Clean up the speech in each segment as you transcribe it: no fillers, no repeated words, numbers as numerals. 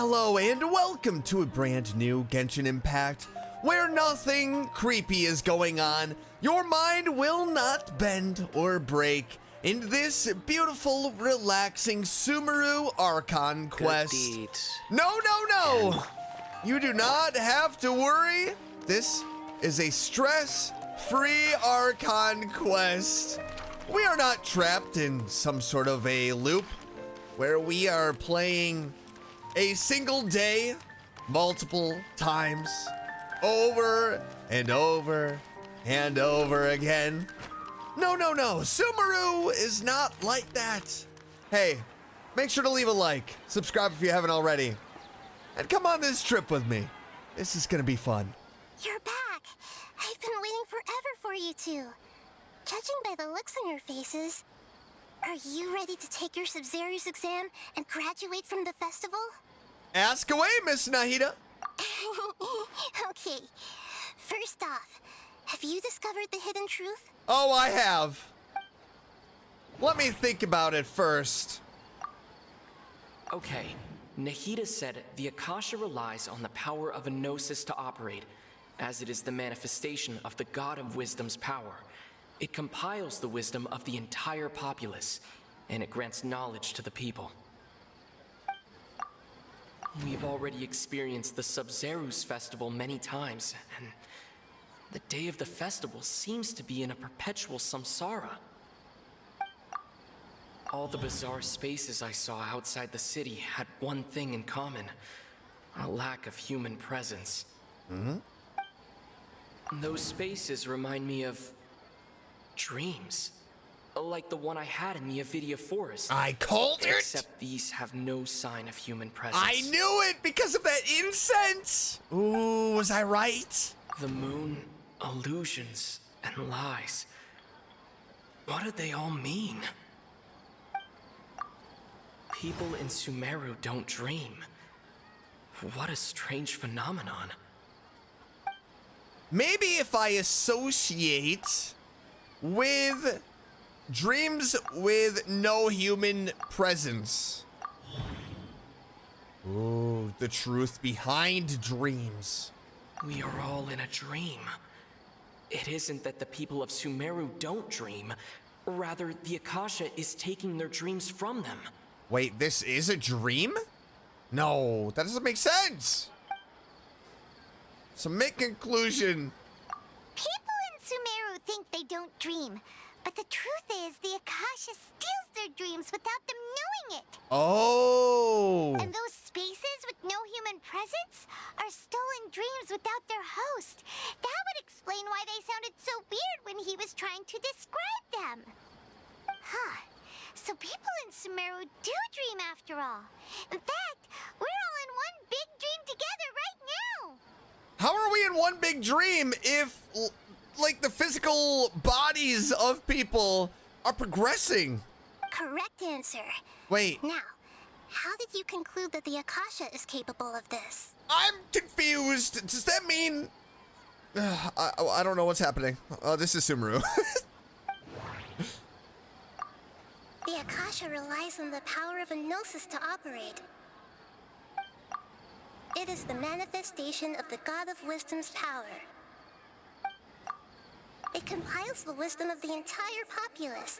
Hello and welcome to a brand new Genshin Impact, where nothing creepy is going on. Your mind will not bend or break in this beautiful, relaxing Sumeru Archon quest. No! You do not have to worry. This is a stress-free Archon quest. We are not trapped in some sort of a loop where we are playing a single day, multiple times, over and over and over again. No. Sumeru is not like that. Hey, make sure to leave a like, subscribe if you haven't already, and come on this trip with me. This is gonna be fun. You're back. I've been waiting forever for you two. Judging by the looks on your faces, are you ready to take your Sabzeruz exam and graduate from the festival? Ask away, Miss Nahida. Okay. First off, have you discovered the hidden truth? Oh, I have. Let me think about it first. Okay, Nahida said the Akasha relies on the power of a gnosis to operate, as it is the manifestation of the God of Wisdom's power. It compiles the wisdom of the entire populace, and it grants knowledge to the people. We've already experienced the Sabzeruz Festival many times, and the day of the festival seems to be in a perpetual samsara. All the bizarre spaces I saw outside the city had one thing in common: a lack of human presence. Those spaces remind me of dreams, like the one I had in the Avidia Forest. I called it! Except these have no sign of human presence. I knew it because of that incense! Ooh, was I right? The moon, illusions, and lies. What do they all mean? People in Sumeru don't dream. What a strange phenomenon. Maybe if I associate with dreams with no human presence. Ooh, the truth behind dreams. We are all in a dream. It isn't that the people of Sumeru don't dream. Rather, the Akasha is taking their dreams from them. Wait, this is a dream? No, that doesn't make sense. So make conclusion. People in Sumeru think they don't dream, but the truth is the Akasha steals their dreams without them knowing it. Oh. And those spaces with no human presence are stolen dreams without their host. That would explain why they sounded so weird when he was trying to describe them. Huh. So people in Sumeru do dream after all. In fact, we're all in one big dream together right now. How are we in one big dream if, like, the physical bodies of people are progressing? Correct answer. Wait. Now, how did you conclude that the Akasha is capable of this? I'm confused. Does that mean... I don't know what's happening. This is Sumeru. The Akasha relies on the power of a gnosis to operate. It is the manifestation of the God of Wisdom's power. It compiles the wisdom of the entire populace,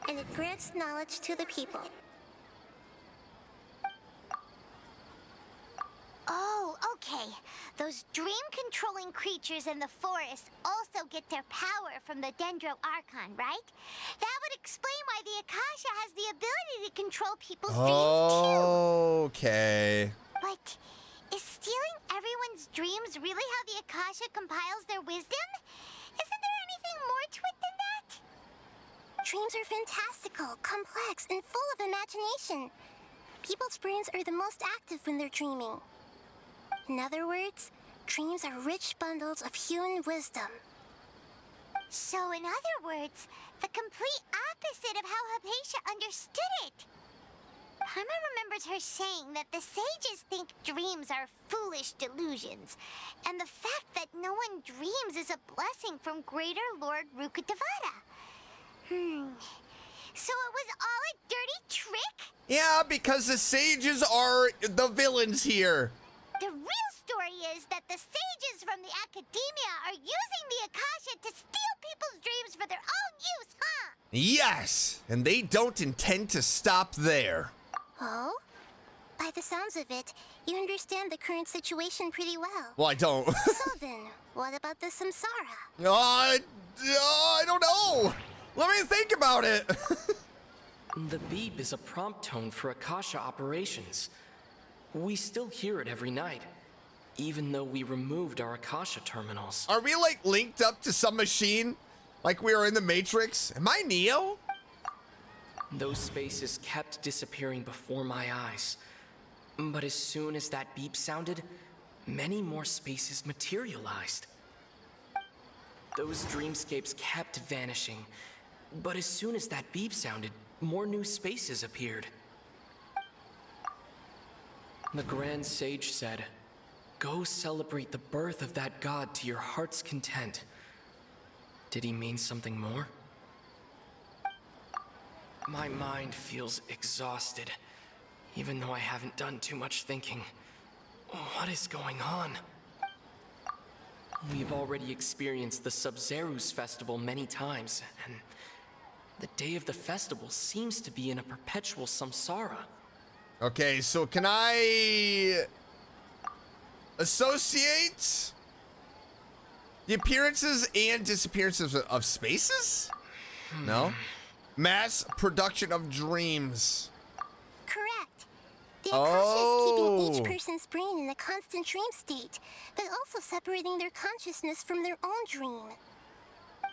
and it grants knowledge to the people. Oh, okay. Those dream-controlling creatures in the forest also get their power from the Dendro Archon, right? That would explain why the Akasha has the ability to control people's dreams too. Okay. But is stealing everyone's dreams really how the Akasha compiles their wisdom? Isn't there anything more to it than that? Dreams are fantastical, complex, and full of imagination. People's brains are the most active when they're dreaming. In other words, dreams are rich bundles of human wisdom. So in other words, the complete opposite of how Hypatia understood it. Paimon remembers her saying that the sages think dreams are foolish delusions, and the fact that no one dreams is a blessing from Greater Lord Rukkhadevata. So it was all a dirty trick? Yeah, because the sages are the villains here. The real story is that the sages from the academia are using the Akasha to steal people's dreams for their own use, huh? Yes, and they don't intend to stop there. Oh? By the sounds of it, you understand the current situation pretty well. Well, I don't. So then, what about the samsara? I don't know. Let me think about it. The beep is a prompt tone for Akasha operations. We still hear it every night, even though we removed our Akasha terminals. Are we like linked up to some machine? Like we are in the Matrix? Am I Neo? Those spaces kept disappearing before my eyes. But as soon as that beep sounded, many more spaces materialized. Those dreamscapes kept vanishing, but as soon as that beep sounded, more new spaces appeared. The Grand Sage said, "Go celebrate the birth of that god to your heart's content." Did he mean something more? My mind feels exhausted, even though I haven't done too much thinking. What is going on? We've already experienced the Sabzeruz Festival many times, and the day of the festival seems to be in a perpetual samsara. Okay, so can I associate the appearances and disappearances of spaces? No? Mass production of dreams. Correct. The Akasha is keeping Oh. each person's brain in a constant dream state, but also separating their consciousness from their own dream.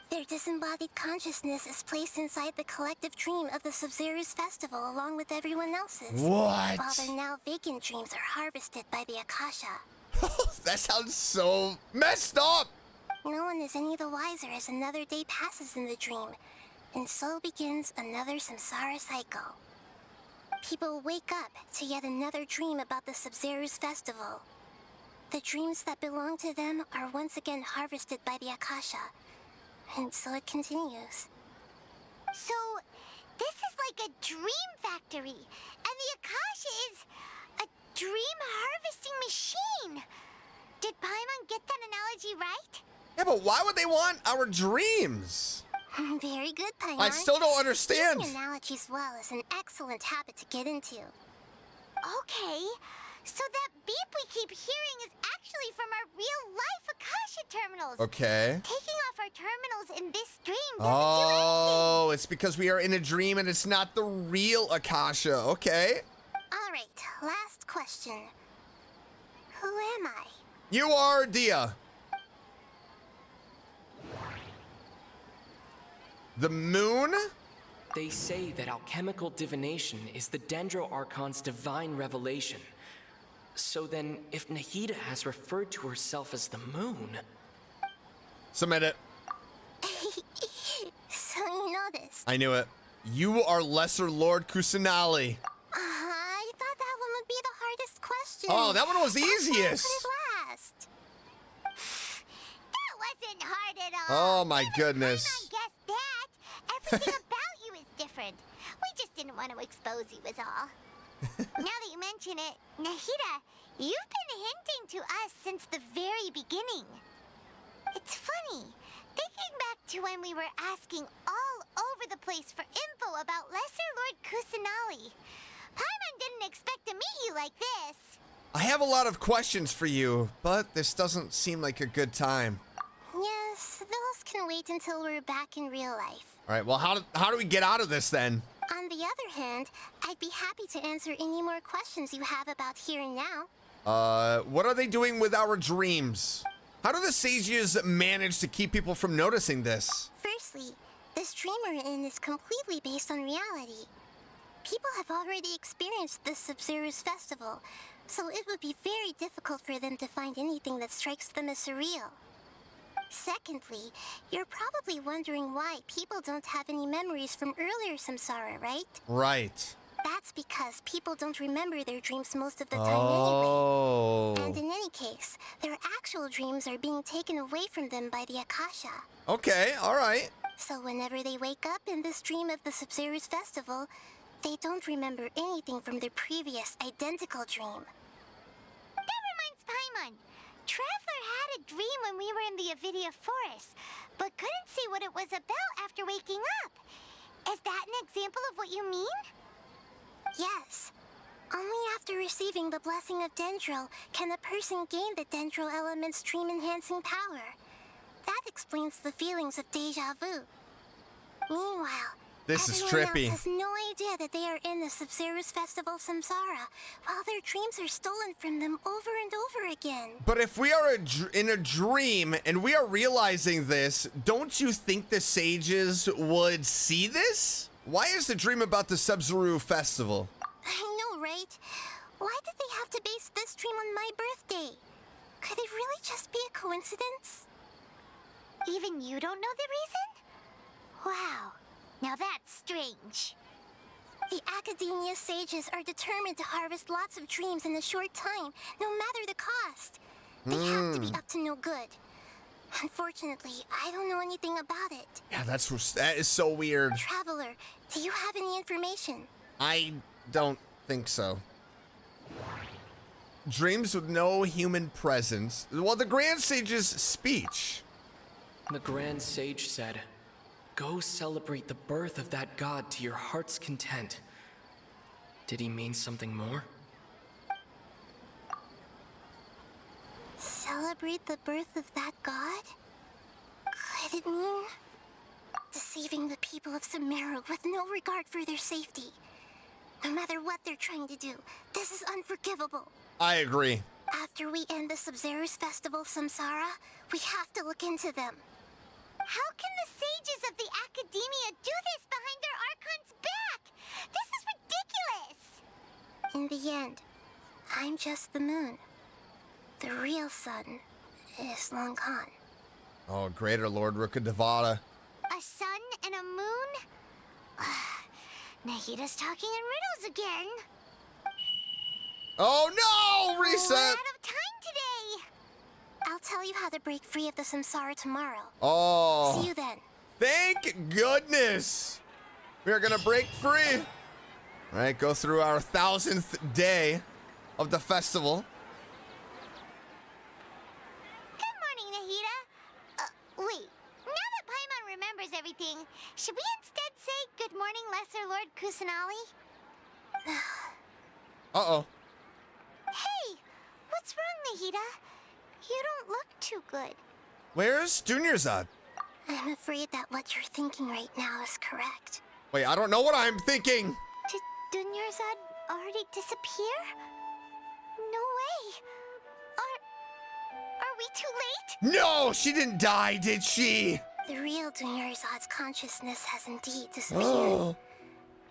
Their disembodied consciousness is placed inside the collective dream of the Sabzeruz Festival along with everyone else's. What? While their now vacant dreams are harvested by the Akasha. That sounds so messed up. No one is any the wiser as another day passes in the dream, and so begins another samsara cycle. People wake up to yet another dream about the Sabzeruz Festival. The dreams that belong to them are once again harvested by the Akasha, and so it continues. So, this is like a dream factory, and the Akasha is a dream harvesting machine. Did Paimon get that analogy right? Yeah, but why would they want our dreams? Very good, Paimon. I still don't understand. Using analogies well is an excellent habit to get into. Okay, so that beep we keep hearing is actually from our real-life Akasha terminals. Okay. Taking off our terminals in this dream doesn't do anything. Oh, it's because we are in a dream and it's not the real Akasha. Okay. All right, last question. Who am I? You are Dia. The moon? They say that alchemical divination is the Dendro Archon's divine revelation. So then, if Nahida has referred to herself as the moon... Submit it. So you know this. I knew it. You are Lesser Lord Kusanali. I thought that one would be the hardest question. Oh, that one was the That's why I easiest. put it last. That wasn't hard at all. Oh my Even goodness. Paimon guessed that. Everything about you is different. We just didn't want to expose you is all. Now that you mention it, Nahida, you've been hinting to us since the very beginning. It's funny, thinking back to when we were asking all over the place for info about Lesser Lord Kusanali. Paimon didn't expect to meet you like this. I have a lot of questions for you, but this doesn't seem like a good time. Yes, those can wait until we're back in real life. All right, well, how do we get out of this then? On the other hand, I'd be happy to answer any more questions you have about here and now. What are they doing with our dreams? How do the sages manage to keep people from noticing this? Firstly, this dream we're in is completely based on reality. People have already experienced the Sabzeruz Festival, so it would be very difficult for them to find anything that strikes them as surreal. Secondly, you're probably wondering why people don't have any memories from earlier samsara, right? Right. That's because people don't remember their dreams most of the time Oh. anyway. And in any case, their actual dreams are being taken away from them by the Akasha. Okay, all right. So whenever they wake up in this dream of the Sabzeruz Festival, they don't remember anything from their previous identical dream. That reminds Paimon. Traveler had a dream when we were in the Avidia Forest, but couldn't see what it was about after waking up. Is that an example of what you mean? Yes. Only after receiving the blessing of Dendril can a person gain the Dendril element's dream-enhancing power. That explains the feelings of deja vu. Meanwhile, This is everyone trippy. else has no idea that they are in the Sabzeruz Festival Samsara, while their dreams are stolen from them over and over again. But if we are in a dream and we are realizing this, don't you think the sages would see this? Why is the dream about the Sabzeruz Festival? I know, right? Why did they have to base this dream on my birthday? Could it really just be a coincidence? Even you don't know the reason? Wow, now that's strange. The Academia sages are determined to harvest lots of dreams in a short time, no matter the cost. They have to be up to no good. Unfortunately, I don't know anything about it. Yeah, that is so weird. Traveler, do you have any information? I don't think so. Dreams with no human presence. Well, the Grand Sage's speech. The Grand Sage said, "Go celebrate the birth of that god to your heart's content." Did he mean something more? Celebrate the birth of that god? Could it mean deceiving the people of Sumeru with no regard for their safety? No matter what they're trying to do, this is unforgivable. I agree. After we end the Sabzeruz Festival Samsara, we have to look into them. How can the sages of the Academia do this behind their Archon's back? This is ridiculous! In the end, I'm just the moon. The real sun is long gone. Oh, Greater Lord Rukkhadevata. A sun and a moon? Nahida's talking in riddles again. Oh no! Reset! We're out of time today. I'll tell you how to break free of the samsara tomorrow. Oh. See you then. Thank goodness. We are gonna break free. All right, go through our 1000th day of the festival. Good morning, Nahida. Wait. Now that Paimon remembers everything, should we instead say good morning, Lesser Lord Kusanali? Uh-oh. Hey, what's wrong, Nahida? You don't look too good. Where's Dunyarzad? I'm afraid that what you're thinking right now is correct. Wait, I don't know what I'm thinking. Did Dunyarzad already disappear? No way. Are we too late? No, she didn't die, did she? The real Dunyarzad's consciousness has indeed disappeared. Oh.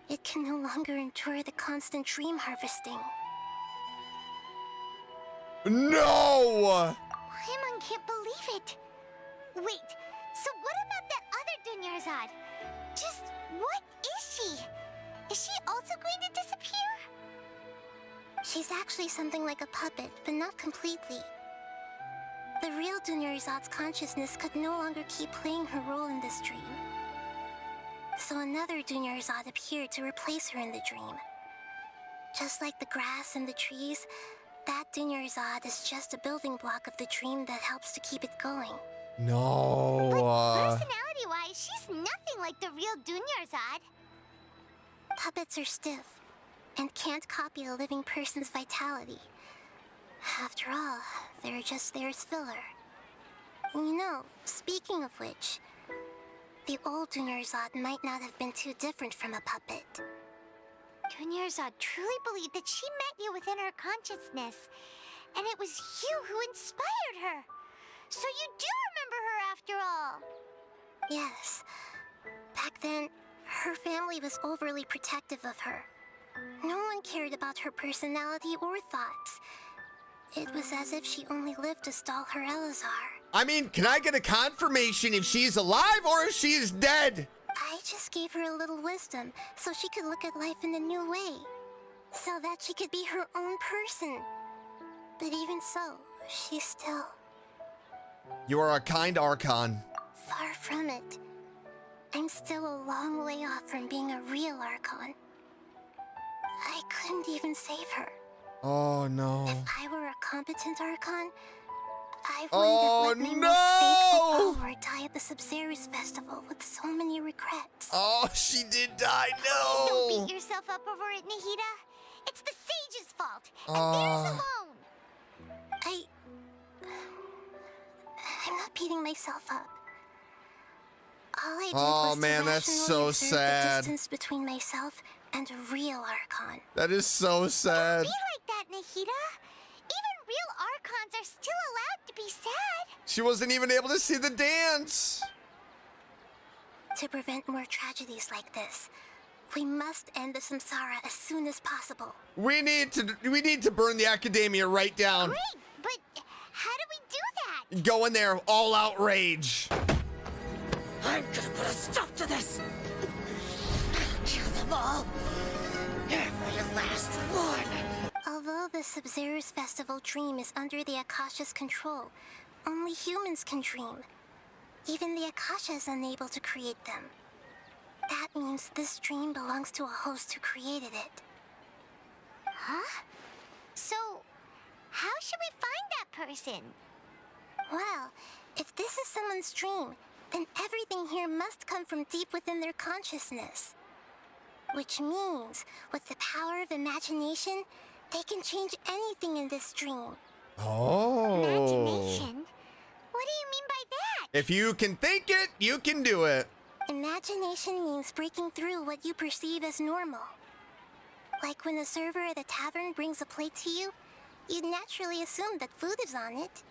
It can no longer endure the constant dream harvesting. No! Paimon can't believe it. Wait, so what about that other Dunyarzad? Just what is she? Is she also going to disappear? She's actually something like a puppet, but not completely. The real Dunyarzad's consciousness could no longer keep playing her role in this dream. So another Dunyarzad appeared to replace her in the dream. Just like the grass and the trees, that Dunyarzad is just a building block of the dream that helps to keep it going. No. But personality-wise, she's nothing like the real Dunyarzad. Puppets are stiff and can't copy a living person's vitality. After all, they're just there as filler. You know, speaking of which, the old Dunyarzad might not have been too different from a puppet. Dunyarzad truly believed that she met you within her consciousness, and it was you who inspired her. So you do remember her after all. Yes. Back then, her family was overly protective of her. No one cared about her personality or thoughts. It was as if she only lived to stall her Elazar. I mean, can I get a confirmation if she's alive or if she's dead? I just gave her a little wisdom so she could look at life in a new way. So that she could be her own person. But even so, she's still You are a kind Archon. far from it. I'm still a long way off from being a real Archon. I couldn't even save her. Oh no. If I were a competent Archon, I wouldn't Oh have let my no! most faithful follower die at the Sabzeruz Festival with so many regrets. Oh, she did die. Please don't No. beat yourself up over it, Nahida. It's the sage's fault, and theirs alone. I'm not beating myself up. All I did was man, to that's rationally so observe sad. the distance between myself and a real Archon. That is so sad. Don't be like that, Nahida. Even real Archons are still allowed to be sad. She wasn't even able to see the dance. To prevent more tragedies like this, we must end the samsara as soon as possible. We need to burn the academia right down. Great, but how do we do that? Go in there, all out rage. I'm gonna put a stop to this! I'll kill them all! Every last one! Although the Sabzeruz Festival dream is under the Akasha's control, only humans can dream. Even the Akasha is unable to create them. That means this dream belongs to a host who created it. Huh? So, how should we find that person? Well, if this is someone's dream, then everything here must come from deep within their consciousness. Which means, with the power of imagination, they can change anything in this dream. Oh. Imagination? What do you mean by that? If you can think it, you can do it. Imagination means breaking through what you perceive as normal. Like when the server at the tavern brings a plate to you, you'd naturally assume that food is on it.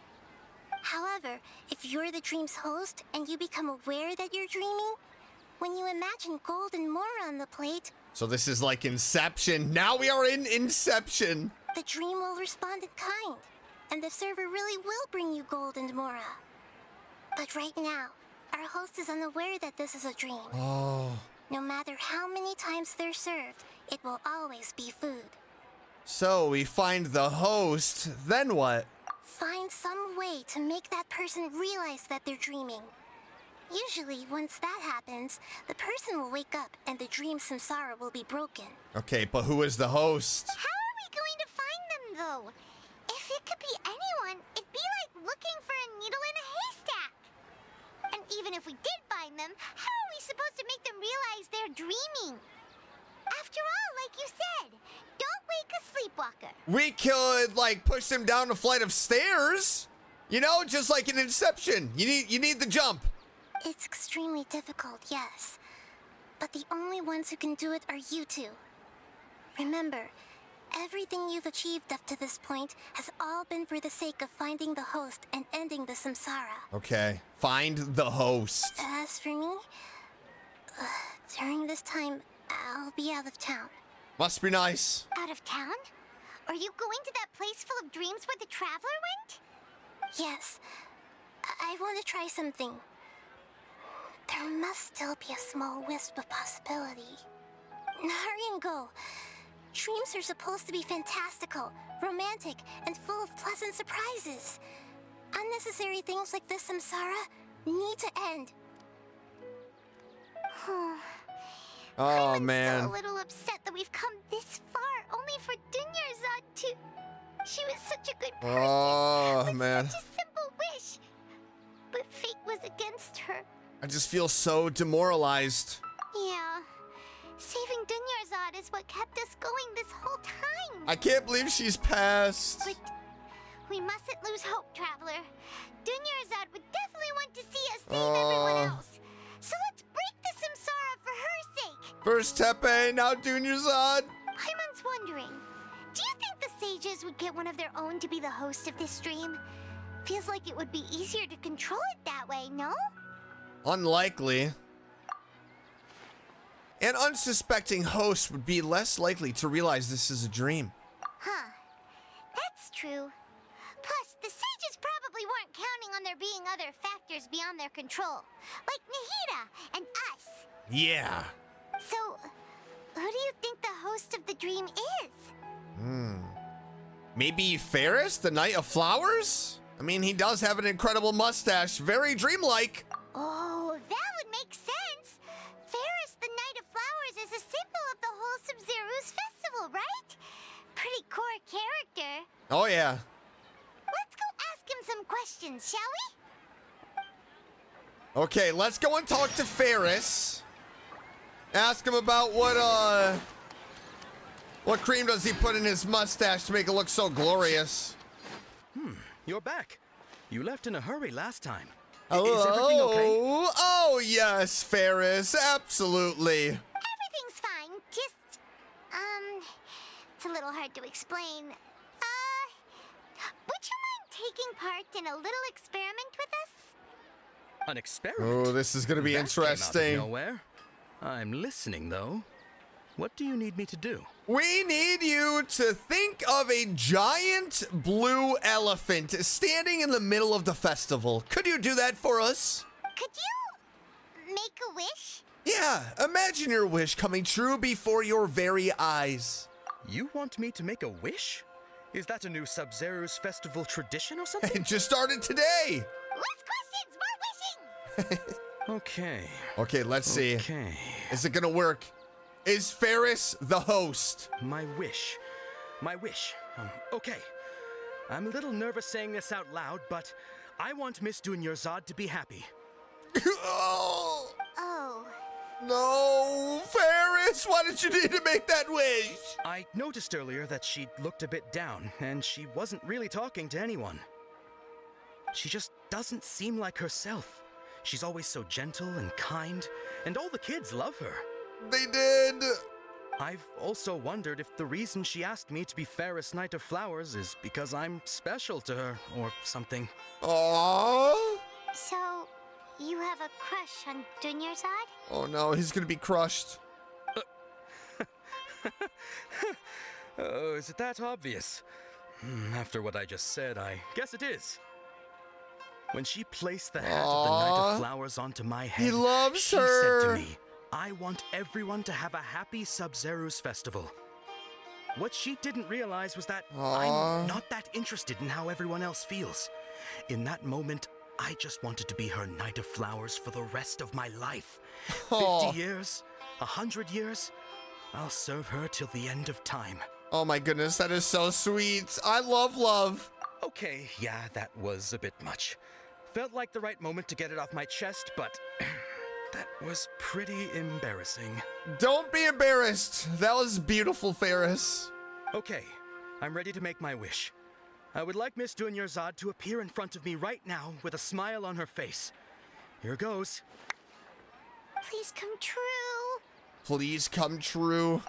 However, if you're the dream's host and you become aware that you're dreaming, when you imagine gold and more on the plate, So this is like Inception. Now we are in Inception. the dream will respond in kind, and the server really will bring you gold and mora. But right now, our host is unaware that this is a dream. Oh. No matter how many times they're served, it will always be food. So we find the host, then what? Find some way to make that person realize that they're dreaming. Usually, once that happens, the person will wake up and the dream samsara will be broken. Okay, but who is the host? How are we going to find them, though? If it could be anyone, it'd be like looking for a needle in a haystack. And even if we did find them, how are we supposed to make them realize they're dreaming? After all, like you said, don't wake a sleepwalker. We could like push them down a flight of stairs. You know, just like in Inception. You need the jump. It's extremely difficult, yes. But the only ones who can do it are you two. Remember, everything you've achieved up to this point has all been for the sake of finding the host and ending the samsara. Okay, find the host. As for me, during this time, I'll be out of town. Must be nice. Out of town? Are you going to that place full of dreams where the traveler went? Yes. I want to try something. There must still be a small wisp of possibility. Hurry and go. Dreams are supposed to be fantastical, romantic, and full of pleasant surprises. Unnecessary things like this samsara need to end. Oh I'm man. still a little upset that we've come this far, only for Dunyarzad to... She was such a good person. Oh with man. such a simple wish. But fate was against her. I just feel so demoralized. Yeah. Saving Dunyarzad is what kept us going this whole time. I can't believe she's passed. But we mustn't lose hope, Traveler. Dunyarzad would definitely want to see us save everyone else. So let's break the samsara for her sake. First Tepe, now Dunyarzad. Paimon's wondering, do you think the sages would get one of their own to be the host of this stream? Feels like it would be easier to control it that way, no? Unlikely. An unsuspecting host would be less likely to realize this is a dream. Huh. That's true. Plus, the sages probably weren't counting on there being other factors beyond their control, like Nahida and us. Yeah. So, who do you think the host of the dream is? Maybe Ferris, the Knight of Flowers? I mean, he does have an incredible mustache, very dreamlike. Oh, that would make sense. character. Oh, yeah. Let's go ask him some questions, shall we? Okay, let's go and talk to Ferris. Ask him about what cream does he put in his mustache to make it look so glorious? You're back. You left in a hurry last time. Hello? Is everything okay? Oh, yes, Ferris, absolutely. Everything's fine. Just, it's a little hard to explain. Would you mind taking part in a little experiment with us? An experiment? Oh, this is going to be That came out of interesting. nowhere. I'm listening, though. What do you need me to do? We need you to think of a giant blue elephant standing in the middle of the festival. Could you do that for us? Could you make a wish? Yeah, imagine your wish coming true before your very eyes. You want me to make a wish? Is that a new Sabzeruz Festival tradition or something? It just started today. Less questions, more wishing! Okay. Okay, let's see. Okay. Is it gonna work? Is Ferris the host? My wish. My wish. Okay. I'm a little nervous saying this out loud, but I want Miss Dunyarzad to be happy. Oh, Oh, no, Ferris, why did you need to make that wish? I noticed earlier that she looked a bit down, and she wasn't really talking to anyone. She just doesn't seem like herself. She's always so gentle and kind, and all the kids love her. They did. I've also wondered if the reason she asked me to be Ferris Knight of Flowers is because I'm special to her or something. Aww. so you have a crush on Dunyarzad? Oh no, he's gonna be crushed. Oh, is it that obvious? After what I just said, I guess it is. When she placed the hat of the Knight Aw. of Flowers onto my head, He loves she her. said to me, I want everyone to have a happy Sabzeruz Festival. What she didn't realize was that Aw. I'm not that interested in how everyone else feels. In that moment, I just wanted to be her Knight of Flowers for the rest of my life. 50 Aw. years, 100 years, I'll serve her till the end of time. Oh my goodness, that is so sweet. I love love. Okay, yeah, that was a bit much. Felt like the right moment to get it off my chest, but that was pretty embarrassing. Don't be embarrassed. That was beautiful, Ferris. Okay, I'm ready to make my wish. I would like Miss Dunyarzad to appear in front of me right now with a smile on her face. Here goes. Please come true. Please come true.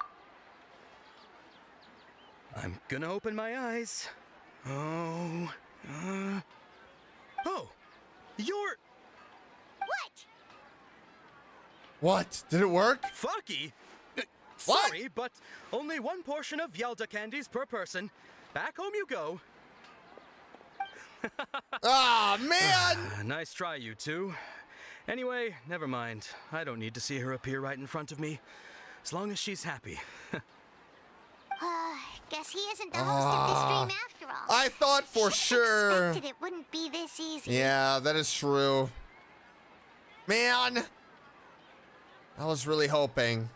I'm gonna open my eyes. Oh, you're What? What? Did it work? Fucky. What? Sorry, but only one portion of Yelda candies per person. Back home you go. Ah, man. Nice try, you two. Anyway, never mind. I don't need to see her appear right in front of me. As long as she's happy. Guess he isn't the host of this dream after all. I thought for sure. Expected it wouldn't be this easy. Yeah, that is true. Man. I was really hoping.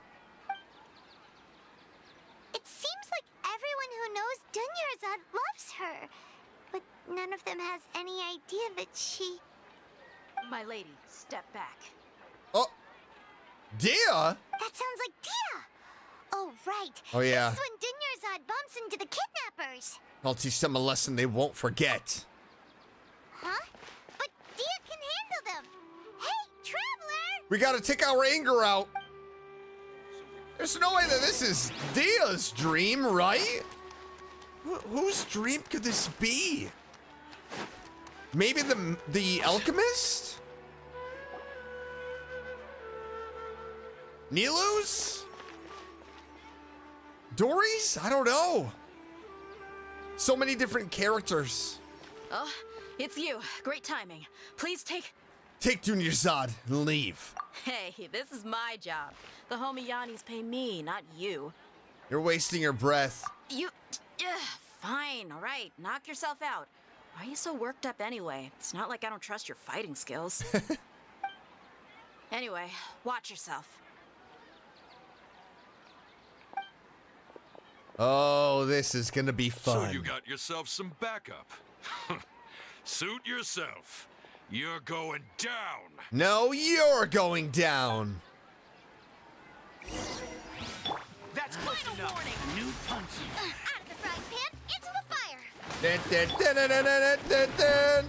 It seems like everyone who knows Dunyarzad loves her, but none of them has any idea that she... My lady, step back. Oh. Dia? That sounds like Dia! Oh, right. Oh, yeah. This is when Dunyarzad bumps into the kidnappers. I'll teach them a lesson they won't forget. Huh? But Dia can handle them. Hey, Traveler! We gotta take our anger out. There's no way that this is Dia's dream, right? Whose dream could this be? Maybe the alchemist? Nilu's? Dory's? I don't know. So many different characters. Oh, it's you. Great timing. Please take... Take Dunyarzad and leave. Hey, this is my job. The homie Yannis pay me, not you. You're wasting your breath. You... fine, all right. Knock yourself out. Why are you so worked up anyway? It's not like I don't trust your fighting skills. Anyway, watch yourself. Oh, this is gonna be fun. So you got yourself some backup. Suit yourself. You're going down. No, you're going down. That's close enough. New punch. Out of the frying pan, into the fire. Dun, dun, dun, dun, dun, dun, dun, dun.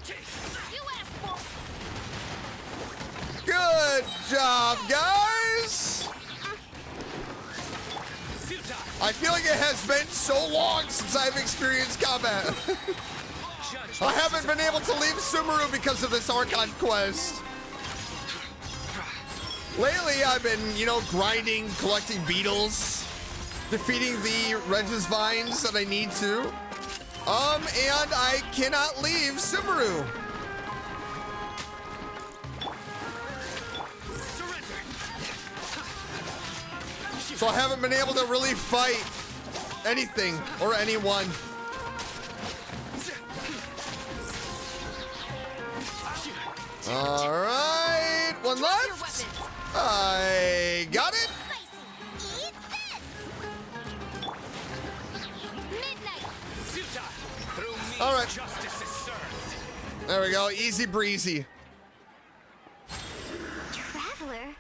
You asked for. Good job, guys. I feel like it has been so long since I've experienced combat. I haven't been able to leave Sumeru because of this Archon quest. Lately, I've been, grinding, collecting beetles, defeating the Regis vines that I need to. And I cannot leave Sumeru. So I haven't been able to really fight anything or anyone. All right, one left. I got it. Eat this. Midnight. All right. There we go, easy breezy. Traveler,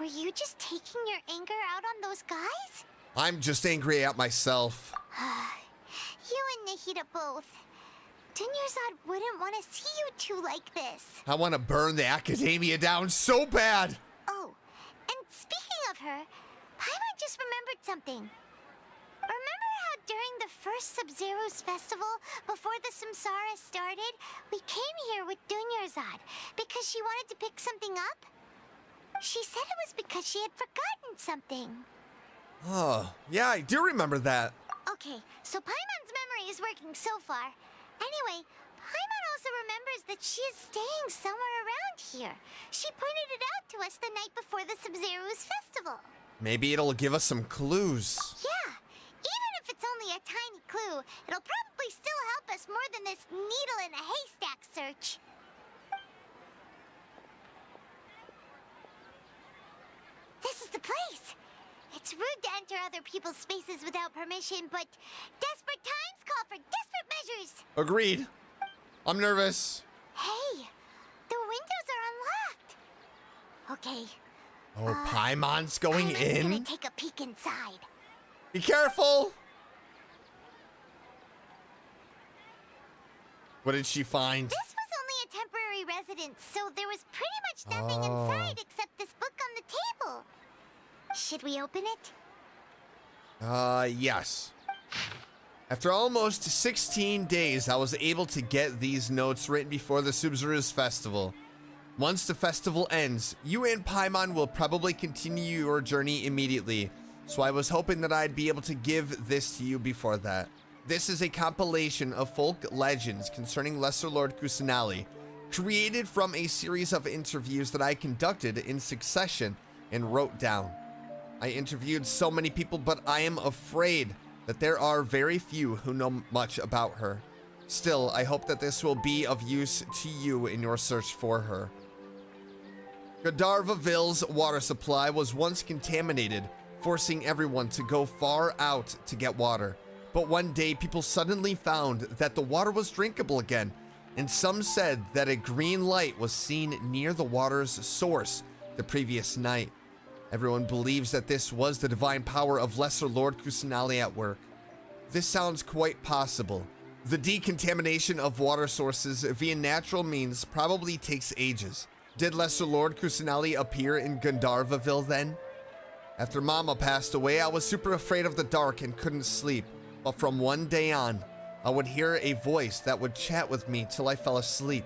were you just taking your anger out on those guys? I'm just angry at myself. You and Nahida both. Dunyarzad wouldn't want to see you two like this. I want to burn the academia down so bad. Oh, and speaking of her, Paimon just remembered something. Remember how during the first Sabzeruz Festival, before the Samsara started, we came here with Dunyarzad because she wanted to pick something up? She said it was because she had forgotten something. Oh, yeah, I do remember that. Okay, so Paimon's memory is working so far. Anyway, Paimon also remembers that she is staying somewhere around here. She pointed it out to us the night before the Sabzeruz Festival. Maybe it'll give us some clues. Yeah, even if it's only a tiny clue, it'll probably still help us more than this needle in a haystack search. This is the place. It's rude to enter other people's spaces without permission, but desperate times call for desperate measures. Agreed. I'm nervous. Hey, the windows are unlocked. Okay. Oh, Paimon's going Paimon's in? gonna take a peek inside. Be careful. What did she find? This was only a temporary residence, so there was pretty much nothing inside except this book on the table. Should we open it? Yes. After almost 16 days, I was able to get these notes written before the Sabzeruz Festival. Once the festival ends, you and Paimon will probably continue your journey immediately, so I was hoping that I'd be able to give this to you before that. This is a compilation of folk legends concerning Lesser Lord Kusanali, created from a series of interviews that I conducted in succession and wrote down. I interviewed so many people, but I am afraid that there are very few who know much about her. Still, I hope that this will be of use to you in your search for her. Gandharvaville's water supply was once contaminated, forcing everyone to go far out to get water. But one day, people suddenly found that the water was drinkable again, and some said that a green light was seen near the water's source the previous night. Everyone believes that this was the divine power of Lesser Lord Kusanali at work. This sounds quite possible. The decontamination of water sources via natural means probably takes ages. Did Lesser Lord Kusanali appear in Gandharvaville then? After Mama passed away, I was super afraid of the dark and couldn't sleep. But from one day on, I would hear a voice that would chat with me till I fell asleep.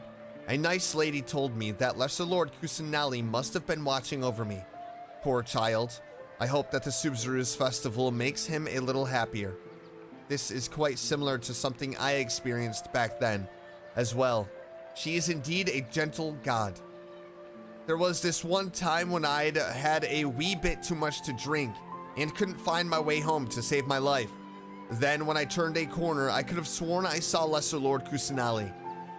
A nice lady told me that Lesser Lord Kusanali must have been watching over me. Poor child. I hope that the Sabzeruz Festival makes him a little happier. This is quite similar to something I experienced back then as well. She is indeed a gentle god. There was this one time when I'd had a wee bit too much to drink and couldn't find my way home to save my life. Then when I turned a corner, I could have sworn I saw Lesser Lord Kusanali.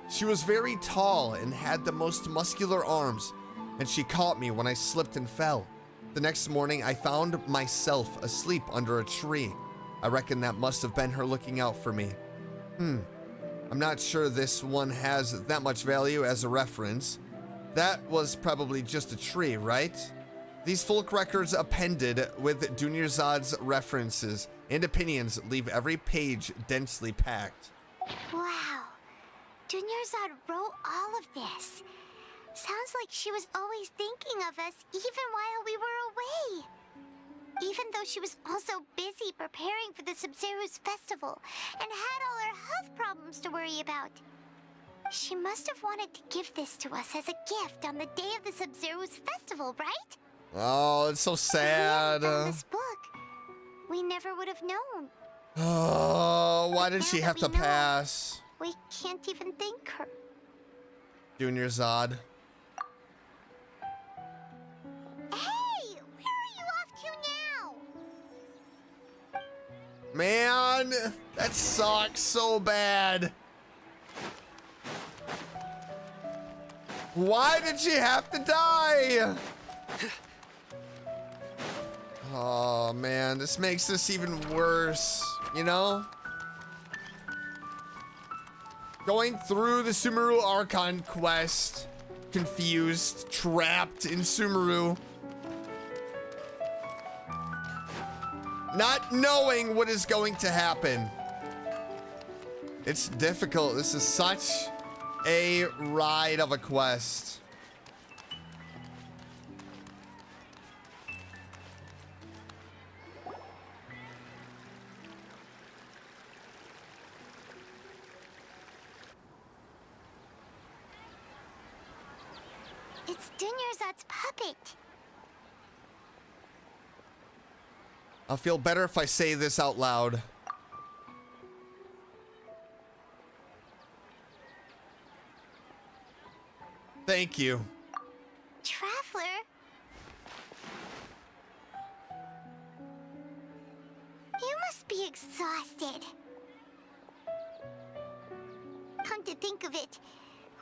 She was very tall and had the most muscular arms, and she caught me when I slipped and fell. The next morning, I found myself asleep under a tree. I reckon that must have been her looking out for me. I'm not sure this one has that much value as a reference. That was probably just a tree, right? These folk records appended with Dunyarzad's references and opinions leave every page densely packed. Wow. Dunyarzad wrote all of this. Sounds like she was always thinking of us even while we were away. Even though she was also busy preparing for the Sabzeruz Festival and had all her health problems to worry about. She must have wanted to give this to us as a gift on the day of the Sabzeruz Festival, right? Oh, it's so sad. If we hadn't found this book, we never would have known. Oh, why did she Now have that to we know, pass? We can't even thank her. Dunyarzad. Hey! Where are you off to now? Man, that sucks so bad. Why did she have to die? Oh man, this makes this even worse, you know? Going through the Sumeru Archon quest, confused, trapped in Sumeru. Not knowing what is going to happen. It's difficult. This is such a ride of a quest. It's Dunyarzad's puppet. I'll feel better if I say this out loud. Thank you. Traveler? You must be exhausted. Come to think of it,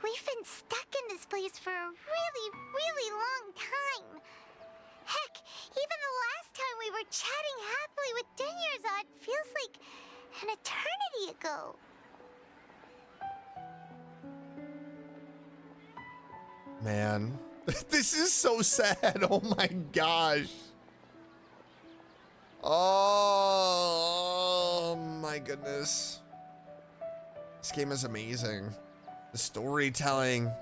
we've been stuck in this place for a really long time. Heck, even the last time we were chatting happily with Dunyarzad feels like an eternity ago. Man, this is so sad. Oh my gosh. Oh my goodness. This game is amazing. The storytelling,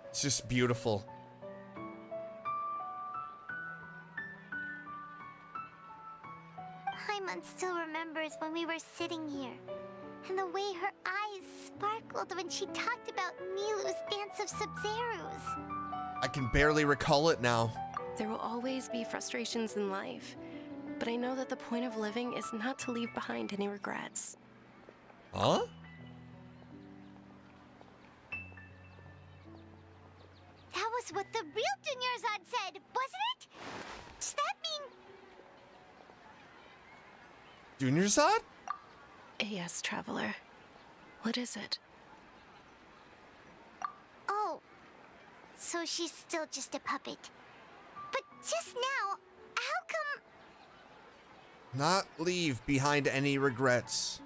it's just beautiful. Paimon still remembers when we were sitting here, and the way her eyes sparkled when she talked about Milu's Dance of Sabzeruz. I can barely recall it now. There will always be frustrations in life, but I know that the point of living is not to leave behind any regrets. Huh? That was what the real Dunyarzad said, wasn't it? Does that mean... Dunyarzad? Yes, Traveler. What is it? Oh, so she's still just a puppet. But just now, how come... Not leave behind any regrets.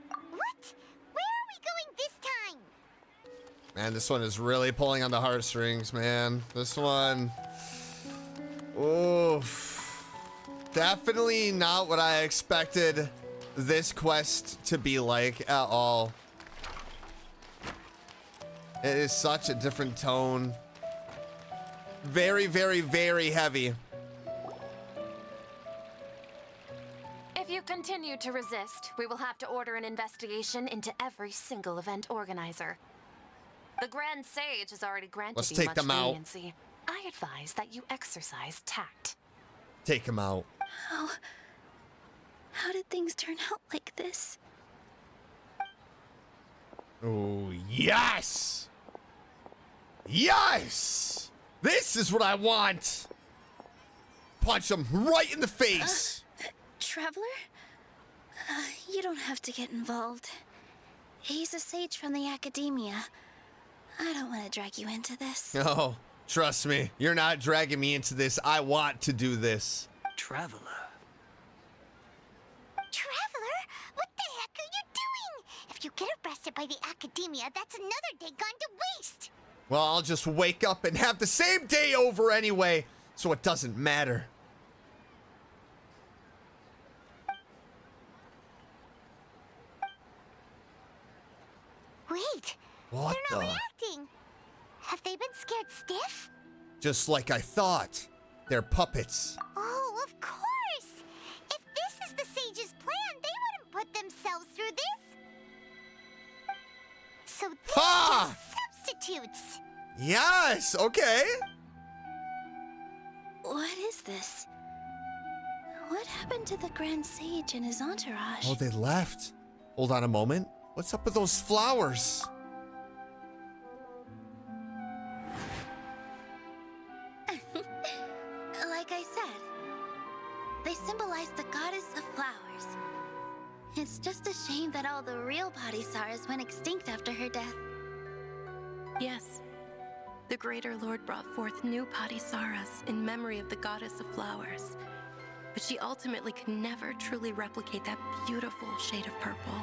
What? Where are we going this time? Man, this one is really pulling on the heartstrings, man. This one. Oof. Definitely not what I expected this quest to be like at all. It is such a different tone. Very, very heavy. If you continue to resist, we will have to order an investigation into every single event organizer. The Grand Sage has already granted Let's you take much them out. leniency. I advise that you exercise tact. Take him out. How did things turn out like this? Oh, yes! Yes! This is what I want! Punch him right in the face! Traveler? You don't have to get involved. He's a sage from the academia. I don't want to drag you into this. Oh, trust me, you're not dragging me into this. I want to do this. Traveler. If you get arrested by the Academia, that's another day gone to waste! Well, I'll just wake up and have the same day over anyway, so it doesn't matter. Wait, What they're not the? reacting. Have they been scared stiff? Just like I thought. They're puppets. Oh, of course! If this is the sage's plan, they wouldn't put themselves through this. So they're Ha! just substitutes. Yes, okay. What is this? What happened to the Grand Sage and his entourage? Oh, they left. Hold on a moment. What's up with those flowers? Like I said, they symbolize the goddess of flowers. It's just a shame that all the real Padisaras went extinct after her death. Yes. The Greater Lord brought forth new Padisaras in memory of the goddess of flowers. But she ultimately could never truly replicate that beautiful shade of purple.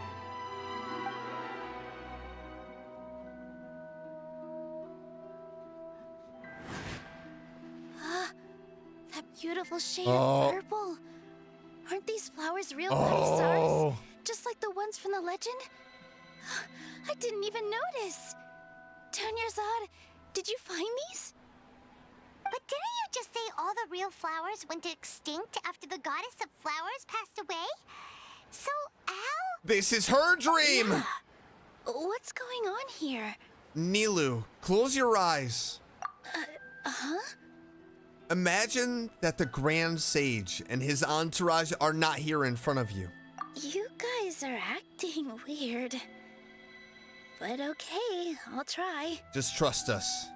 That beautiful shade of purple. Aren't these flowers real Padisaras? Just like the ones from the legend? I didn't even notice. Dunyarzad, did you find these? But didn't you just say all the real flowers went extinct after the goddess of flowers passed away? So how? This is her dream. Yeah. What's going on here? Nilu, close your eyes. Huh? Imagine that the Grand Sage and his entourage are not here in front of you. You guys are acting weird. But okay, I'll try. Just trust us.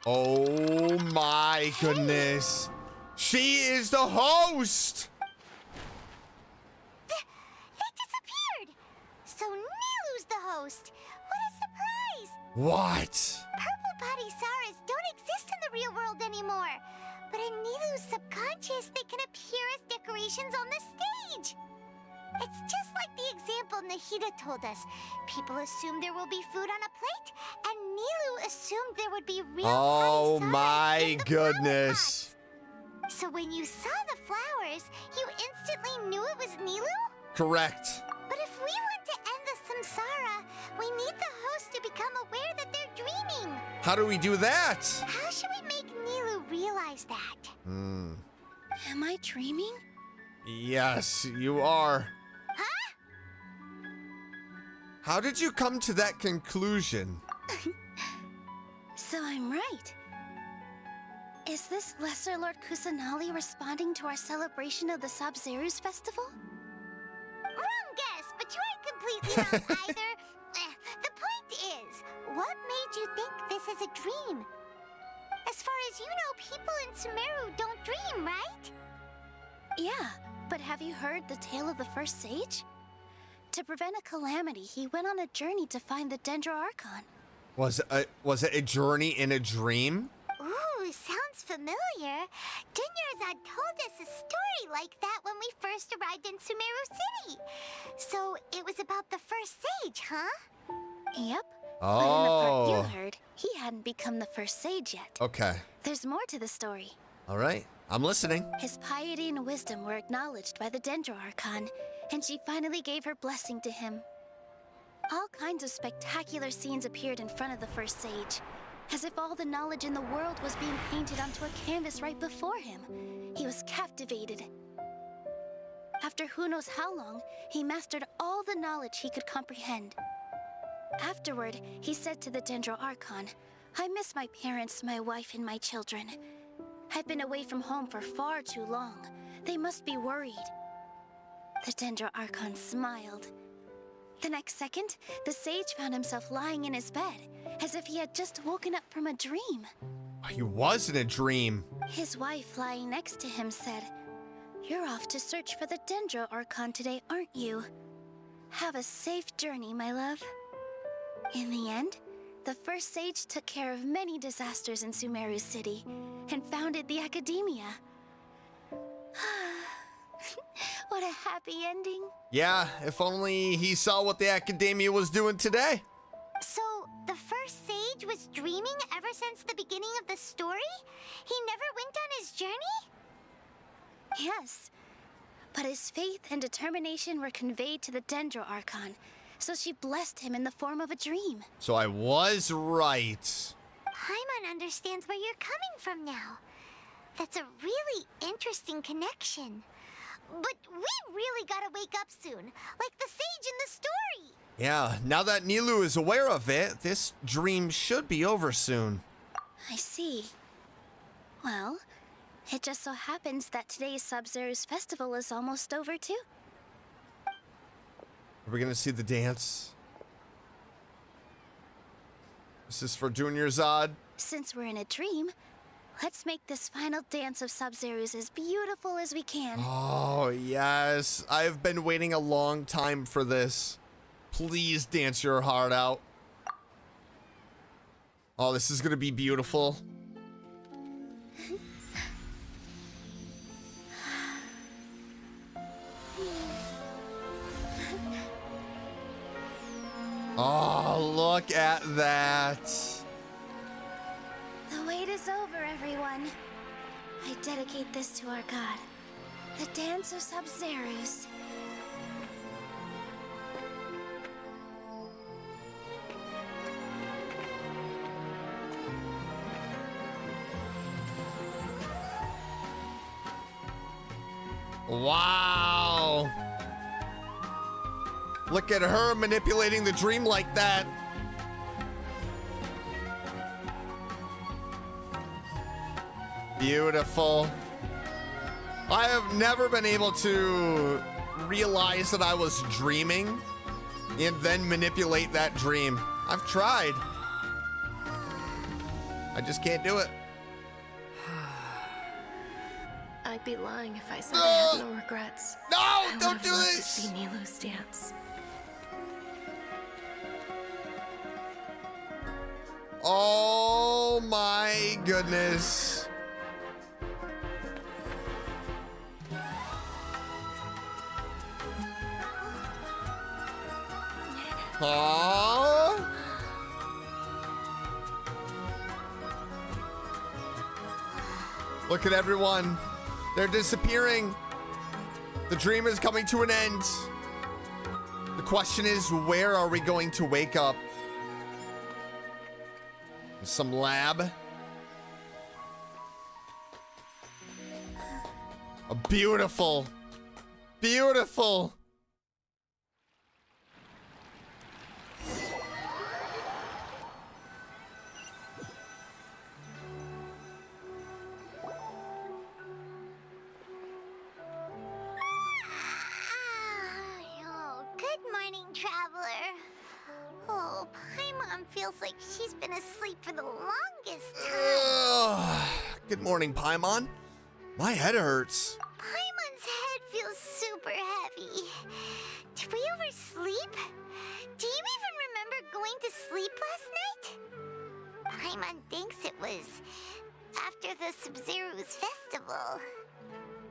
Oh my goodness. She is the host. They disappeared! So Nilu's the host. What a surprise! What? Purple Padisaras don't exist in the real world anymore. But in Nilu's subconscious, they can appear as decorations on the stage. It's just like the example Nahida told us. People assume there will be food on a plate, and Nilu assumed there would be real Oh Padisaras my in the flower goodness. pots. So when you saw the flowers, you instantly knew it was Nilu? Correct. But if we want to end the samsara, we need the host to become aware that they're dreaming. How do we do that? How should we make Nilu realize that? Am I dreaming? Yes, you are. Huh? How did you come to that conclusion? So I'm right. Is this Lesser Lord Kusanali responding to our celebration of the Sabzeruz Festival? Wrong guess, but you aren't completely wrong either. The point is, what made you think this is a dream? As far as you know, people in Sumeru don't dream, right? Yeah, but have you heard the tale of the first sage? To prevent a calamity, he went on a journey to find the Dendro Archon. Was it a journey in a dream? Ooh, sounds familiar. Dunyarzad told us a story like that when we first arrived in Sumeru City. So it was about the first sage, huh? Yep. Oh. But in the part you heard, he hadn't become the first sage yet. Okay. There's more to the story. All right. I'm listening. His piety and wisdom were acknowledged by the Dendro Archon, and she finally gave her blessing to him. All kinds of spectacular scenes appeared in front of the first sage, as if all the knowledge in the world was being painted onto a canvas right before him. He was captivated. After who knows how long, he mastered all the knowledge he could comprehend. Afterward, he said to the Dendro Archon, "I miss my parents, my wife, and my children. I've been away from home for far too long. They must be worried." The Dendro Archon smiled. The next second, the sage found himself lying in his bed, as if he had just woken up from a dream. He was in a dream. His wife lying next to him said, "You're off to search for the Dendro Archon today, aren't you? Have a safe journey, my love." In the end, the first sage took care of many disasters in Sumeru City and founded the Academia. What a happy ending. Yeah, if only he saw what the Academia was doing today. So, the first sage was dreaming ever since the beginning of the story? He never went on his journey? Yes, but his faith and determination were conveyed to the Dendro Archon, so she blessed him in the form of a dream. So I was right. Paimon understands where you're coming from now. That's a really interesting connection. But we really gotta wake up soon, like the sage in the story. Yeah, now that Nilou is aware of it, this dream should be over soon. I see. Well, it just so happens that today's Sabzeruz Festival is almost over too. Are we gonna see the dance? This is for Junior Zod. Since we're in a dream, let's make this final dance of Sabzeruz as beautiful as we can. Oh, yes. I've been waiting a long time for this. Please dance your heart out. Oh, this is gonna be beautiful. Oh, look at that. The wait is over, everyone. I dedicate this to our god, the dance of Sabzeruz. Wow. Look at her manipulating the dream like that. Beautiful. I have never been able to realize that I was dreaming and then manipulate that dream. I've tried. I just can't do it. I'd be lying if I said I had no regrets. No, I don't would've do loved this. to see Nilou's dance. Oh my goodness. Aww. Look at everyone. They're disappearing. The dream is coming to an end. The question is, where are we going to wake up? Some lab. A beautiful, beautiful. Oh, good morning, traveler. Oh, Paimon feels like she's been asleep for the longest time. Good morning, Paimon. My head hurts. Paimon's head feels super heavy. Did we oversleep? Do you even remember going to sleep last night? Paimon thinks it was after the Sabzeruz Festival.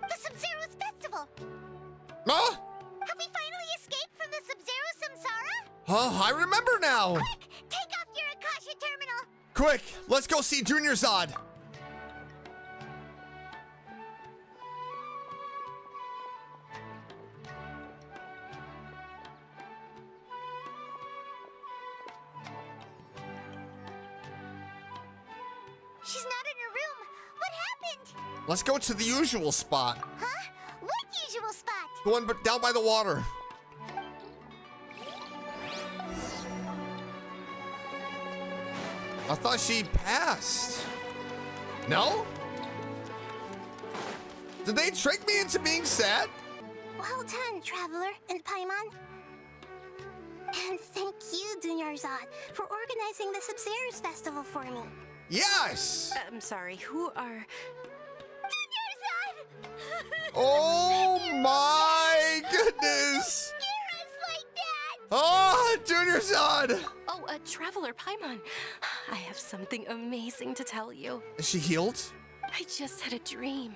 The Sabzeruz Festival! Huh? Have we finally escaped from the Sabzeruz Samsara? Oh, I remember now. Quick, take off your Akasha terminal. Quick, let's go see Junior Zod. She's not in her room. What happened? Let's go to the usual spot. Huh? What usual spot? The one down by the water. I thought she passed. No? Did they trick me into being sad? Well done, Traveler and Paimon. And thank you, Junior Zod, for organizing the Sabzeruz Festival for me. Yes! I'm sorry, who are... Junior Zod! Oh my goodness! Scare us like that! Oh, Junior Zod! Oh, Traveler Paimon. I have something amazing to tell you. Is she healed? I just had a dream.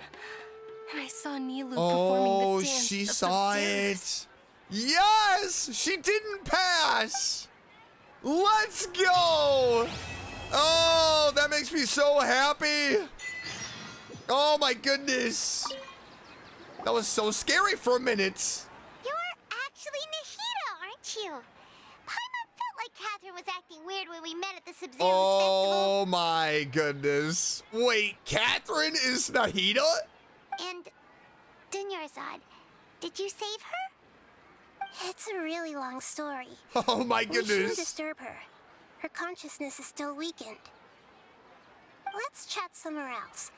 And I saw Nilu performing the dance she of saw Sabzeruz. it. Yes, she didn't pass. Let's go. Oh, that makes me so happy. Oh my goodness. That was so scary for a minute. You're actually Nahida, aren't you? Paimon felt like Catherine was acting weird when we met at the Sabzeruz Festival. Oh my goodness. Wait, Catherine is Nahida? And Dunyarzad, did you save her? It's a really long story. Oh my We shouldn't goodness. disturb her. Her consciousness is still weakened. Let's chat somewhere else.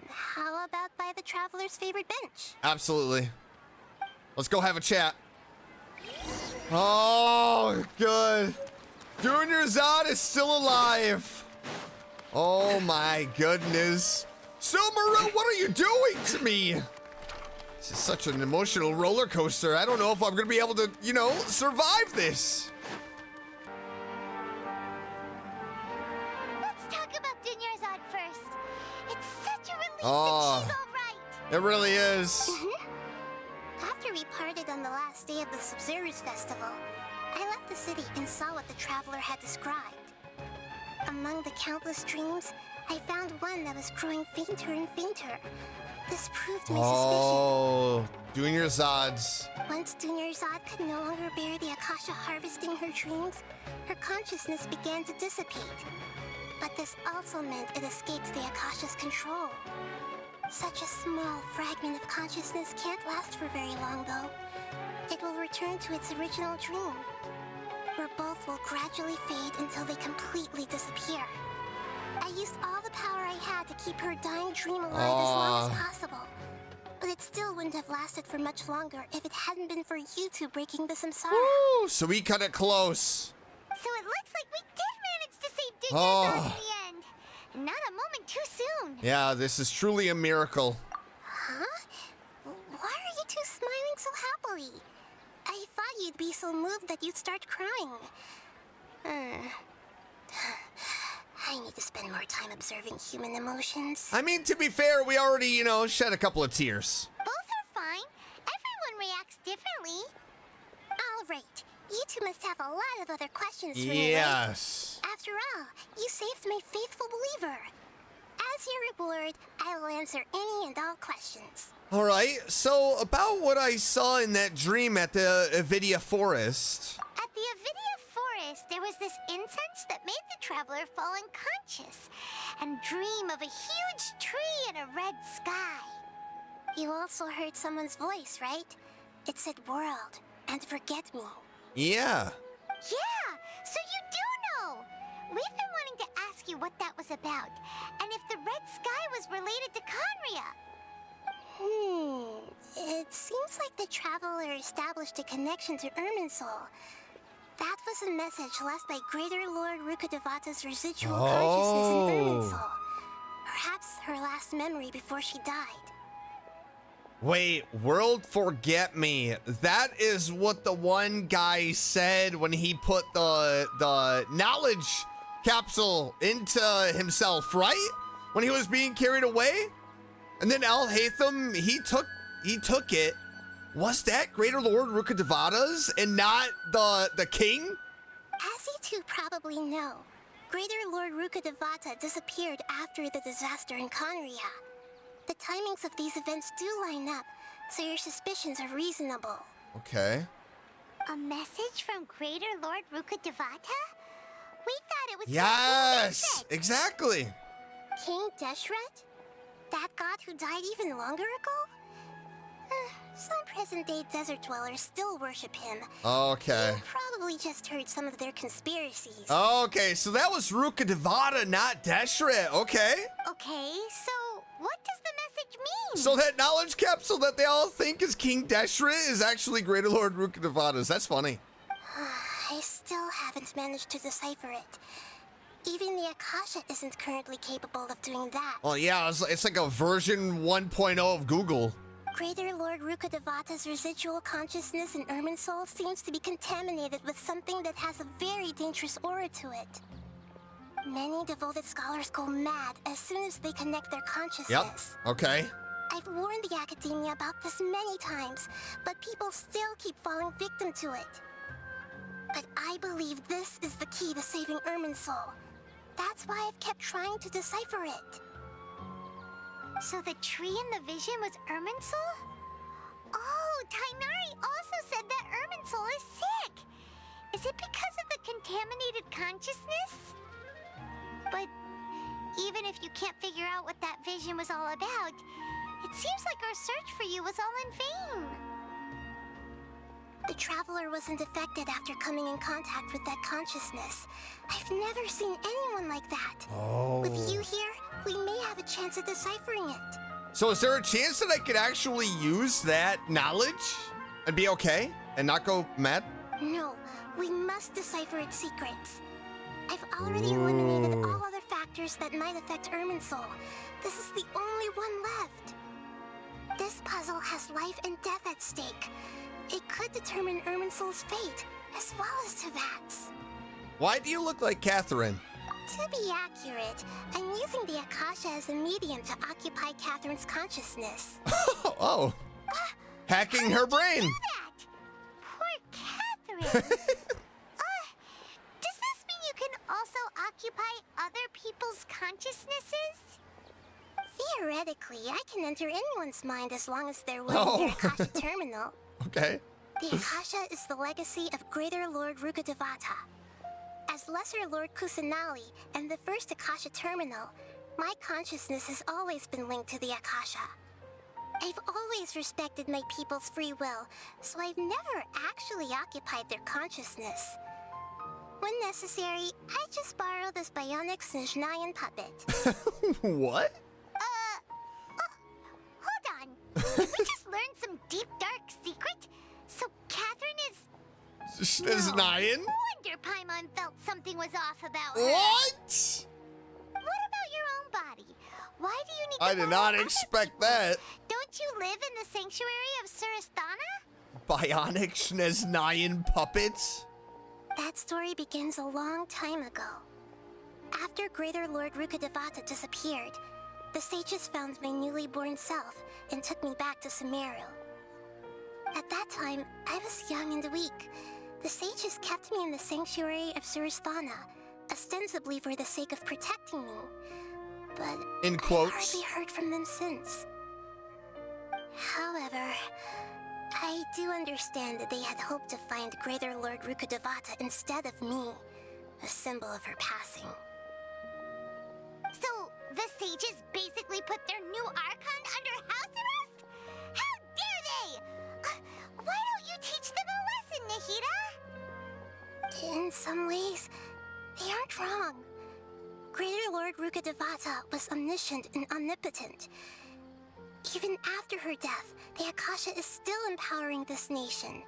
How about by the traveler's favorite bench? Absolutely. Let's go have a chat. Oh, good. Dunyarzad is still alive. Oh my goodness. Sumeru, what are you doing to me? This is such an emotional roller coaster. I don't know if I'm gonna be able to, survive this. Let's talk about Dunyarzad first. It's such a relief Oh. that she's all right. It really is. After we parted on the last day of the Sabzeruz Festival, I left the city and saw what the traveler had described. Among the countless dreams, I found one that was growing fainter and fainter. This proved my Oh, Dunyarzad's. suspicion. Once Dunyarzad could no longer bear the Akasha harvesting her dreams, her consciousness began to dissipate. But this also meant it escaped the Akasha's control. Such a small fragment of consciousness can't last for very long, though. It will return to its original dream, where both will gradually fade until they completely disappear. I used all the power I had to keep her dying dream alive as long as possible. But it still wouldn't have lasted for much longer if it hadn't been for you two breaking the samsara. Woo, so we cut it close. So it looks like we did manage to save Dunyarzad in the end. Not a moment too soon. Yeah, this is truly a miracle. Huh? Why are you two smiling so happily? I thought you'd be so moved that you'd start crying. I need to spend more time observing human emotions. I mean, to be fair, we already, shed a couple of tears. Both are fine. Everyone reacts differently. All right. You two must have a lot of other questions for me, right? Yes. After all, you saved my faithful believer. As your reward, I will answer any and all questions. All right, so about what I saw in that dream at the Avidia Forest. At the Avidia Forest, there was this incense that made the traveler fall unconscious and dream of a huge tree and a red sky. You also heard someone's voice, right? It said world and forget me. Yeah. Yeah, so you do know. We've been wanting to ask you what that was about, and if the red sky was related to Conria. It seems like the traveler established a connection to Irminsul. That was a message left by Greater Lord Rukkhadevata's residual consciousness in Irminsul. Perhaps her last memory before she died. Wait, world forget me. That is what the one guy said when he put the knowledge capsule into himself, right? When he was being carried away? And then Al-Haytham, he took it. Was that Greater Lord Rukkhadevata's and not the king? As you two probably know, Greater Lord Rukkhadevata disappeared after the disaster in Conria. The timings of these events do line up, so your suspicions are reasonable. Okay. A message from Greater Lord Rukkhadevata? We thought it was Yes, exactly. King Deshret? That god who died even longer ago? Some present-day desert dwellers still worship him. Okay. You probably just heard some of their conspiracies. Okay, so that was Rukkhadevata, not Deshret. Okay. Okay, so what does the message mean? So that knowledge capsule that they all think is King Deshret is actually Greater Lord Rukkhadevata's. That's funny. I still haven't managed to decipher it. Even the Akasha isn't currently capable of doing that. Well, yeah, it's like a version 1.0 of Google. Greater Lord Rukkhadevata's residual consciousness in Irminsul seems to be contaminated with something that has a very dangerous aura to it. Many devoted scholars go mad as soon as they connect their consciousness. Yep, okay. I've warned the Academia about this many times, but people still keep falling victim to it. But I believe this is the key to saving Irminsul. That's why I've kept trying to decipher it. So the tree in the vision was Irminsul? Oh, Tainari also said that Irminsul is sick. Is it because of the contaminated consciousness? But even if you can't figure out what that vision was all about, it seems like our search for you was all in vain. The Traveler wasn't affected after coming in contact with that consciousness. I've never seen anyone like that. Oh. With you here, we may have a chance at deciphering it. So is there a chance that I could actually use that knowledge and be okay and not go mad? No, we must decipher its secrets. I've already eliminated all other factors that might affect Irminsul. This is the only one left. This puzzle has life and death at stake. It could determine Irminsul's fate, as well as Tevat's. Why do you look like Catherine? To be accurate, I'm using the Akasha as a medium to occupy Catherine's consciousness. Oh. Hacking her brain. That? Poor Catherine. Does this mean you can also occupy other people's consciousnesses? Theoretically, I can enter anyone's mind as long as they're wearing their Akasha terminal. Okay. The Akasha is the legacy of Greater Lord Rukkhadevata. As Lesser Lord Kusanali and the first Akasha terminal, my consciousness has always been linked to the Akasha. I've always respected my people's free will, so I've never actually occupied their consciousness. When necessary, I just borrow this bionic Snezhnayan puppet. What? Hold on. Did we just learn some deep, dark secret? So Catherine is... Snezhnayan? No wonder Paimon felt something was off about her. What? What about your own body? Why do you need to I did not expect that. Don't you live in the sanctuary of Surasthana? Bionic Snezhnayan puppets? That story begins a long time ago. After Greater Lord Rukkhadevata disappeared, the sages found my newly born self and took me back to Sumeru. At that time, I was young and weak. The sages kept me in the sanctuary of Surasthana, ostensibly for the sake of protecting me. But in quotes, I've hardly heard from them since. However, I do understand that they had hoped to find Greater Lord Rukkhadevata instead of me, a symbol of her passing. So, the sages basically put their new Archon under house arrest? How dare they! Why don't you teach them a lesson, Nahida? In some ways, they aren't wrong. Greater Lord Rukkhadevata was omniscient and omnipotent. Even after her death, the Akasha is still empowering this nation.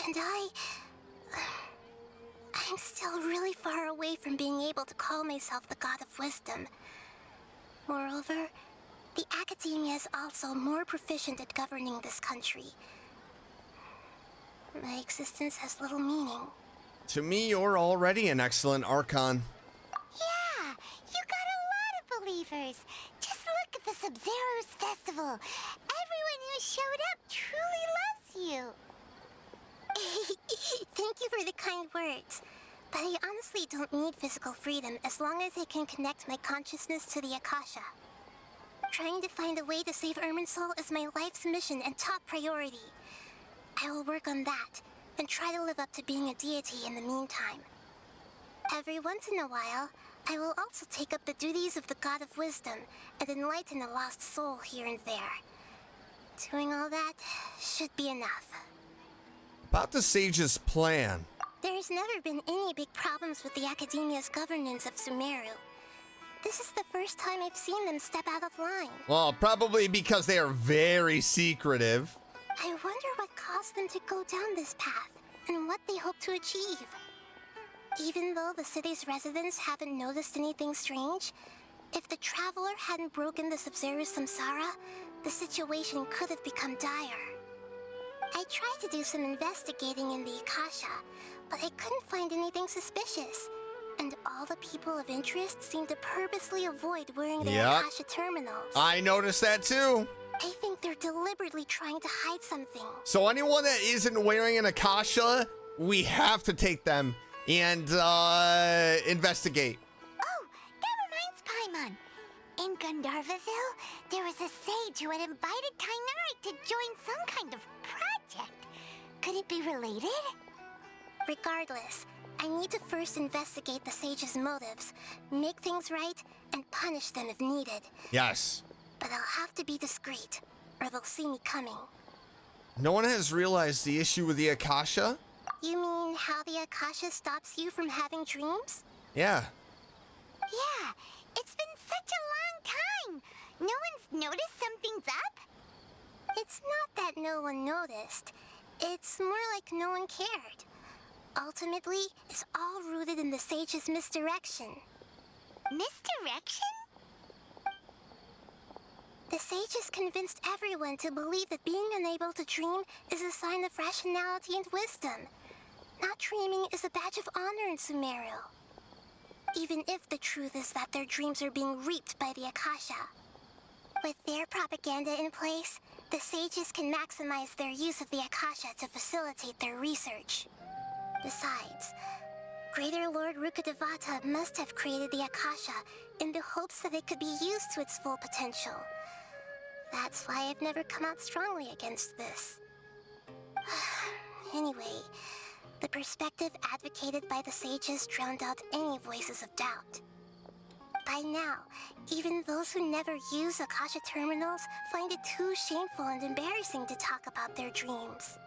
And I'm still really far away from being able to call myself the God of Wisdom. Moreover, the Academia is also more proficient at governing this country. My existence has little meaning. To me, you're already an excellent Archon. Yeah, you got a lot of believers. Just look at the Sabzeruz Festival. Everyone who showed up truly loves you. Thank you for the kind words. But I honestly don't need physical freedom as long as I can connect my consciousness to the Akasha. Trying to find a way to save Irminsul is my life's mission and top priority. I will work on that, and try to live up to being a deity in the meantime. Every once in a while, I will also take up the duties of the God of Wisdom and enlighten a lost soul here and there. Doing all that should be enough. About the sage's plan. There's never been any big problems with the Academia's governance of Sumeru. This is the first time I've seen them step out of line. Well, probably because they are very secretive. I wonder what caused them to go down this path, and what they hope to achieve. Even though the city's residents haven't noticed anything strange, if the Traveler hadn't broken the Sabzeruz Samsara, the situation could have become dire. I tried to do some investigating in the Akasha, but I couldn't find anything suspicious. And all the people of interest seem to purposely avoid wearing their Yep. Akasha terminals. I noticed that too. I think they're deliberately trying to hide something. So anyone that isn't wearing an Akasha, we have to take them and investigate. Oh, that reminds Paimon. In Gandharvaville, there was a sage who had invited Tainari to join some kind of project. Could it be related? Regardless, I need to first investigate the sage's motives, make things right, and punish them if needed. Yes. But I'll have to be discreet, or they'll see me coming. No one has realized the issue with the Akasha? You mean how the Akasha stops you from having dreams? Yeah. Yeah, it's been such a long time. No one's noticed something's up? It's not that no one noticed. It's more like no one cared. Ultimately, it's all rooted in the sage's misdirection. Misdirection? The sage has convinced everyone to believe that being unable to dream is a sign of rationality and wisdom. Not dreaming is a badge of honor in Sumeru. Even if the truth is that their dreams are being reaped by the Akasha. With their propaganda in place, the sages can maximize their use of the Akasha to facilitate their research. Besides, Greater Lord Rukkhadevata must have created the Akasha in the hopes that it could be used to its full potential. That's why I've never come out strongly against this. Anyway, the perspective advocated by the sages drowned out any voices of doubt. By now, even those who never use Akasha terminals find it too shameful and embarrassing to talk about their dreams.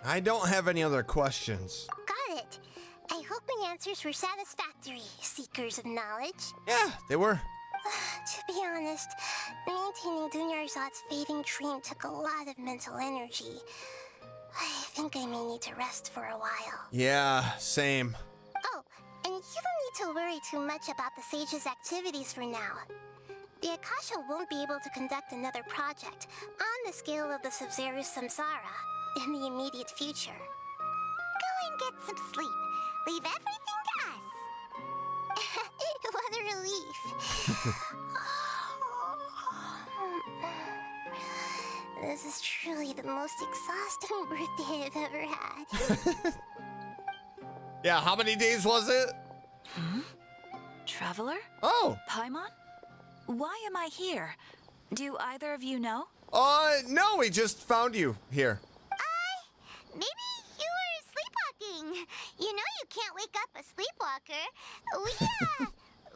I don't have any other questions. Got it. I hope my answers were satisfactory, seekers of knowledge. Yeah, they were. To be honest, maintaining Dunyarzad's fading dream took a lot of mental energy. I think I may need to rest for a while. Yeah, same. Oh, and you don't need to worry too much about the sage's activities for now. The Akasha won't be able to conduct another project on the scale of the Sabzeruz Samsara in the immediate future. Go and get some sleep. Leave everything to us. What a relief. This is truly the most exhausting birthday I've ever had. Yeah, how many days was it? Traveler? Oh. Paimon? Why am I here? Do either of you know? No, we just found you here. Maybe you were sleepwalking. You know you can't wake up a sleepwalker.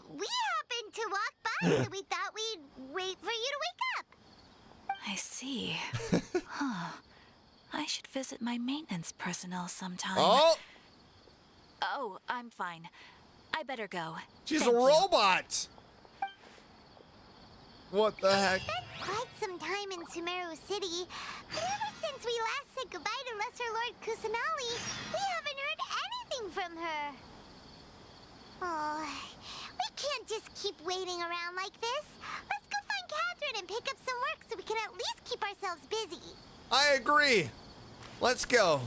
We happened to walk by, so we thought we'd wait for you to wake up. I see. I should visit my maintenance personnel sometime. Oh, Oh, I'm fine. I better go. she's Thank a you. robot. What the heck? Spent quite some time in Sumeru City, but ever since we last said goodbye to Lesser Lord Kusanali, we haven't heard anything from her. Oh, we can't just keep waiting around like this. Let's go find Catherine and pick up some work so we can at least keep ourselves busy. I agree. Let's go.